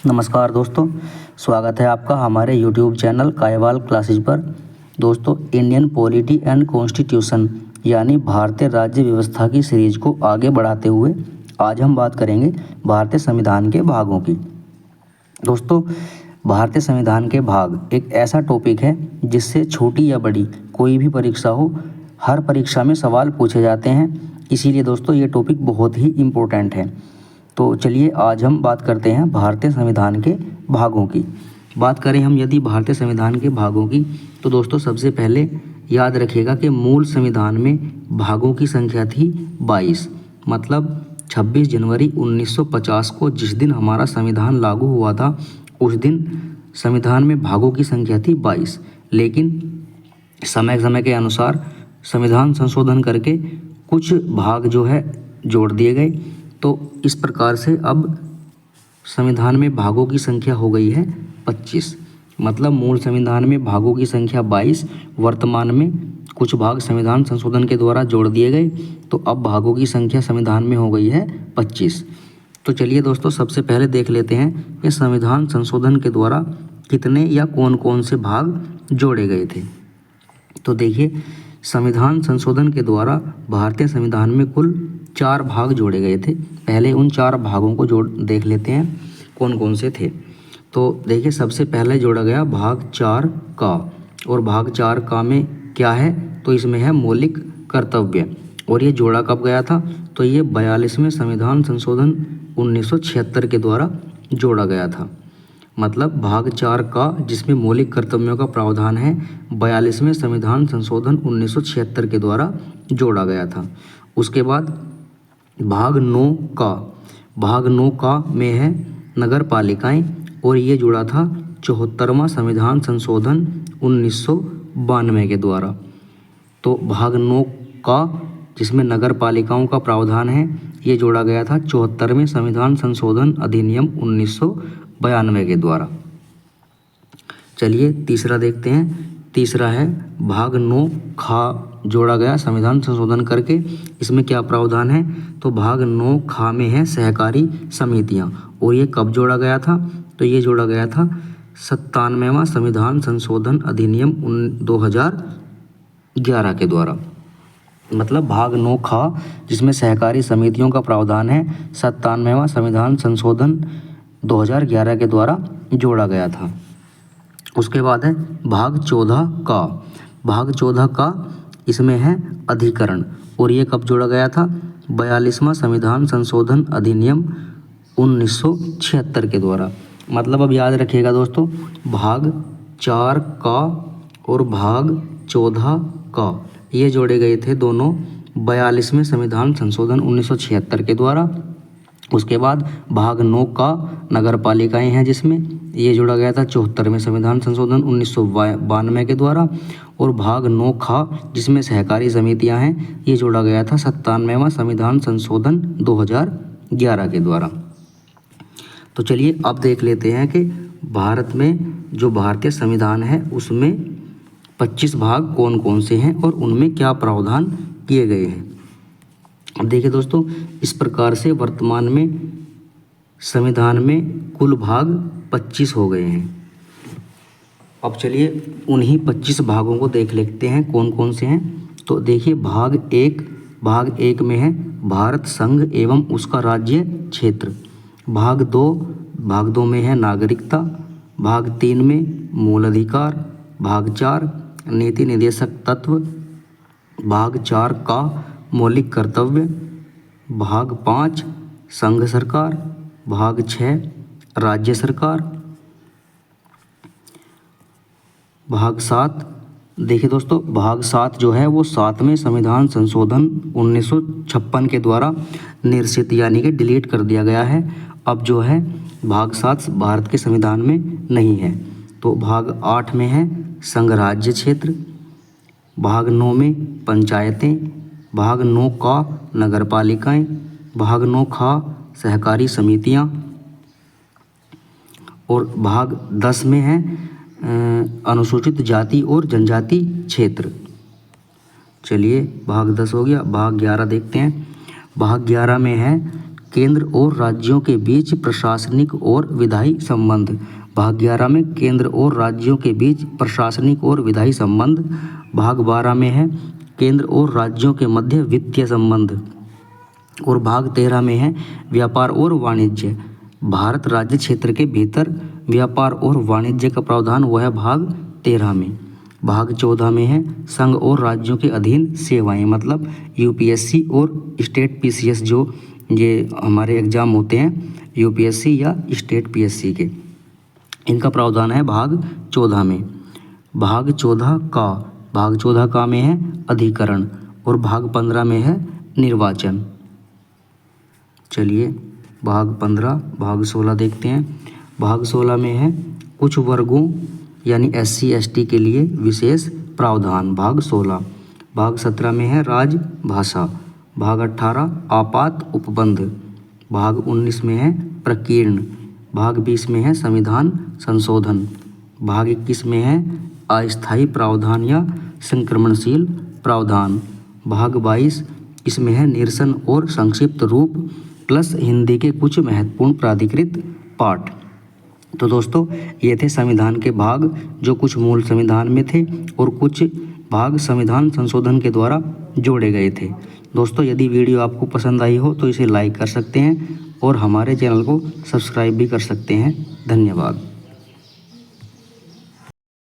नमस्कार दोस्तों, स्वागत है आपका हमारे YouTube चैनल कायवाल क्लासेज पर। दोस्तों, इंडियन पॉलिटी एंड कॉन्स्टिट्यूशन यानी भारतीय राज्य व्यवस्था की सीरीज को आगे बढ़ाते हुए आज हम बात करेंगे भारतीय संविधान के भागों की। दोस्तों, भारतीय संविधान के भाग एक ऐसा टॉपिक है जिससे छोटी या बड़ी कोई भी परीक्षा हो, हर परीक्षा में सवाल पूछे जाते हैं। इसीलिए दोस्तों ये टॉपिक बहुत ही इम्पोर्टेंट है। तो चलिए आज हम बात करते हैं भारतीय संविधान के भागों की। बात करें हम यदि भारतीय संविधान के भागों की, तो दोस्तों सबसे पहले याद रखिएगा कि मूल संविधान में भागों की संख्या थी 22। मतलब 26 जनवरी 1950 को जिस दिन हमारा संविधान लागू हुआ था, उस दिन संविधान में भागों की संख्या थी 22। लेकिन समय के अनुसार संविधान संशोधन करके कुछ भाग जो है जोड़ दिए गए। तो इस प्रकार से अब संविधान में भागों की संख्या हो गई है 25। मतलब मूल संविधान में भागों की संख्या 22, वर्तमान में कुछ भाग संविधान संशोधन के द्वारा जोड़ दिए गए, तो अब भागों की संख्या संविधान में हो गई है 25। तो चलिए दोस्तों सबसे पहले देख लेते हैं कि संविधान संशोधन के द्वारा कितने या कौन कौन से भाग जोड़े गए थे। तो देखिए, संविधान संशोधन के द्वारा भारतीय संविधान में कुल 4 भाग जोड़े गए थे। पहले उन 4 भागों को देख लेते हैं कौन कौन से थे। तो देखिए, सबसे पहले जोड़ा गया भाग 4 का। और भाग 4 का में क्या है, तो इसमें है मौलिक कर्तव्य। और ये जोड़ा कब गया था, तो ये 42वें संविधान संशोधन 1976 के द्वारा जोड़ा गया था। मतलब भाग 4 का जिसमें मौलिक कर्तव्यों का प्रावधान है, 42वें संविधान संशोधन 1976 के द्वारा जोड़ा गया था। उसके बाद भाग 9 का में है नगर पालिकाएँ, और ये जुड़ा था 74वां संविधान संशोधन 1992 के द्वारा। तो भाग 9 का जिसमें नगर पालिकाओं का प्रावधान है, ये जोड़ा गया था 74वें संविधान संशोधन अधिनियम 1992 के द्वारा। चलिए तीसरा देखते हैं। तीसरा है भाग 9 खा जोड़ा गया संविधान संशोधन करके। इसमें क्या प्रावधान है, तो भाग 9 खा में है सहकारी समितियां। और ये कब जोड़ा गया था, तो ये जोड़ा गया था 97वां संविधान संशोधन अधिनियम 2011 के द्वारा। मतलब भाग 9 खा जिसमें सहकारी समितियों का प्रावधान है, 97वां संविधान संशोधन 2011 के द्वारा जोड़ा गया था। उसके बाद है भाग 14 का। भाग 14 का इसमें है अधिकरण, और ये कब जोड़ा गया था, 42वां संविधान संशोधन अधिनियम 1976 के द्वारा। मतलब अब याद रखिएगा दोस्तों, भाग 4 का और भाग 14 का ये जोड़े गए थे दोनों 42वें संविधान संशोधन 1976 के द्वारा। उसके बाद भाग 9 का नगर पालिकाएँ हैं, जिसमें ये जोड़ा गया था 74वें संविधान संशोधन 1992 के द्वारा। और भाग 9 खा जिसमें सहकारी समितियां हैं, ये जोड़ा गया था 97वां संविधान संशोधन 2011 के द्वारा। तो चलिए अब देख लेते हैं कि भारत में जो भारतीय संविधान है उसमें 25 भाग कौन कौन से हैं और उनमें क्या प्रावधान किए गए हैं। अब देखिए दोस्तों, इस प्रकार से वर्तमान में संविधान में कुल भाग 25 हो गए हैं। अब चलिए उन्हीं 25 भागों को देख लेते हैं कौन कौन से हैं। तो देखिए, भाग एक में है भारत संघ एवं उसका राज्य क्षेत्र। भाग दो में है नागरिकता। भाग 3 में मूल अधिकार। भाग 4 नीति निर्देशक तत्व। भाग 4 का मौलिक कर्तव्य। भाग 5 संघ सरकार। भाग 6 राज्य सरकार। भाग 7 देखिए दोस्तों, भाग 7 जो है वो 7वें संविधान संशोधन 1956 के द्वारा निर्सित यानी कि डिलीट कर दिया गया है। अब जो है भाग 7 भारत के संविधान में नहीं है। तो भाग 8 में है संघ राज्य क्षेत्र। भाग 9 में पंचायतें। भाग 9 का नगर पालिकाएँ। भाग 9 खा सहकारी समितियां। और भाग 10 में है अनुसूचित जाति और जनजाति क्षेत्र। चलिए भाग 10 हो गया। भाग 11 देखते हैं। भाग 11 में है केंद्र और राज्यों के बीच प्रशासनिक और विधायी संबंध। भाग 11 में केंद्र और राज्यों के बीच प्रशासनिक और विधायी संबंध। भाग 12 में है केंद्र और राज्यों के मध्य वित्तीय संबंध। और भाग 13 में है व्यापार और वाणिज्य। भारत राज्य क्षेत्र के भीतर व्यापार और वाणिज्य का प्रावधान हुआ है भाग 13 में। भाग 14 में है संघ और राज्यों के अधीन सेवाएं, मतलब यूपीएससी और स्टेट पीसीएस, जो ये हमारे एग्जाम होते हैं यूपीएससी या स्टेट पीएससी के, इनका प्रावधान है भाग 14 में। भाग 14 का में है अधिकरण। और भाग 15 में है निर्वाचन। चलिए भाग 15 भाग 16 देखते हैं। भाग 16 में है कुछ वर्गों यानी SC ST के लिए विशेष प्रावधान, भाग 16। भाग 17 में है राजभाषा। भाग 18 आपात उपबंध। भाग 19 में है प्रकीर्ण। भाग 20 में है संविधान संशोधन। भाग 21 में है अस्थायी प्रावधान या संक्रमणशील प्रावधान। भाग 22 इसमें है निरसन और संक्षिप्त रूप प्लस हिंदी के कुछ महत्वपूर्ण प्राधिकृत पाठ। तो दोस्तों ये थे संविधान के भाग जो कुछ मूल संविधान में थे और कुछ भाग संविधान संशोधन के द्वारा जोड़े गए थे। दोस्तों यदि वीडियो आपको पसंद आई हो तो इसे लाइक कर सकते हैं और हमारे चैनल को सब्सक्राइब भी कर सकते हैं। धन्यवाद।